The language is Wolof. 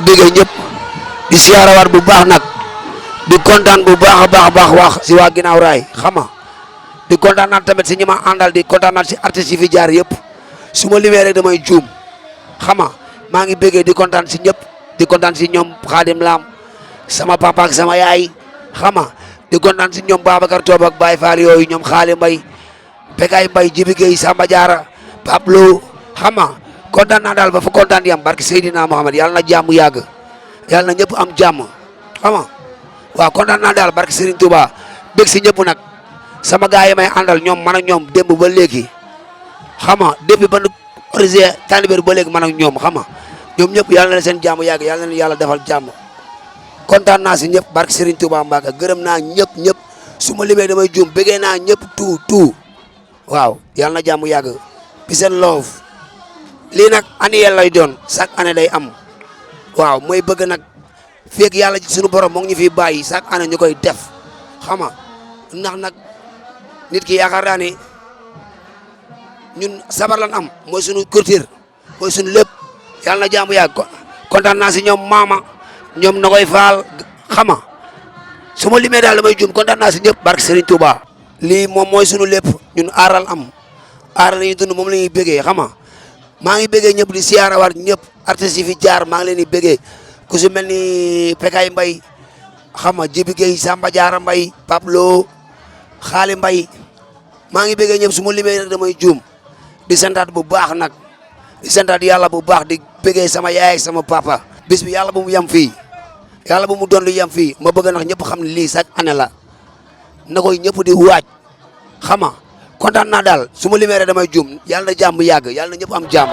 bëggee ñëpp di siyaarawaat bu baax nag di kontaan bu baax a baax wax si waa ginnaaw raay xam nga di kontaan naat tamit si ñi ma àndal di kontaan naat si artistes yi fi jaar yëpp su ma limee rek damay juum xam nga maa ngi bëggee di kontaan si ñëpp di kontaan si ñoom Xaadim Lam sama papa ak sama yaay xam nga di kontaan si ñoom Babacar Toob ak Baye Fall yooyu ñoom Xaali Mbay Pekay Mbay Jibi Gueye Samba Diarra Pablo xam nga kontaan naa daal ba fa kontaan yam barke Seydina Mohamed yàlla na jàmm yàgg yàlla na ñëpp am jàmm xam nga waaw kontaan naa daal barke Serigne Touba bëgg si ñëpp nag sama gars yi may àndal ñoom man ak ñoom démb ba léegi xam nga depuis ba nu organisé Tànn ba léegi man ak ñoom xam nga ñoom ñëpp yàlla na seen jàmm yàgg yàlla na yàlla defal jàmm kontaan naa si ñëpp barke Serigne Touba Mbacke gërëm naa ñëpp su ma limee damay juum bëggee naa ñëpp tout waaw yàlla na jàmm yàgg bi seen love lii nag annuel lay doon chaque année day am waaw mooy bëgg nag feeg yàlla ci suñu borom moo ngi ñu fi bàyyi chaque année ñu koy def xam nga ndax nag nit ki yaakaar naa ne ñun sabar lan am mooy suñu culture mooy suñu lépp yàlla na jàmm yàgg kontaan naa si ñoom maama ñoom na koy faal xam nga su ma limee daal damay juum kontaan naa si ñëpp barke Serigne Touba. lii moom mooy sunu lépp ñun aaral am aaral la ñuy dund moom la ñuy bëggee xam nga maa ngi bëggee ñëpp di siyaarawaat ñëpp artistes yi fi jaar maa ngi leen di bëggee ku si mel ni Pekay Mbay xam nga Jibi Gueye Samba Diarra Mbay Pablo Xaali Mbay maa ngi bëggee ñëpp su ma limee rek damay juum di santaat bu baax nag di santaat yàlla bu baax di bëggee sama yaay ak sama papa bis bi yàlla bu mu yem fii yàlla bu mu doon lu yem fii ma bëgg nag ñëpp xam ne lii chaque année la na koy ñëpp di waaj xam nga kontaan naa daal su ma limee rek damay juum yàlla na jàmm yàgg yàlla na ñëpp am jàmm.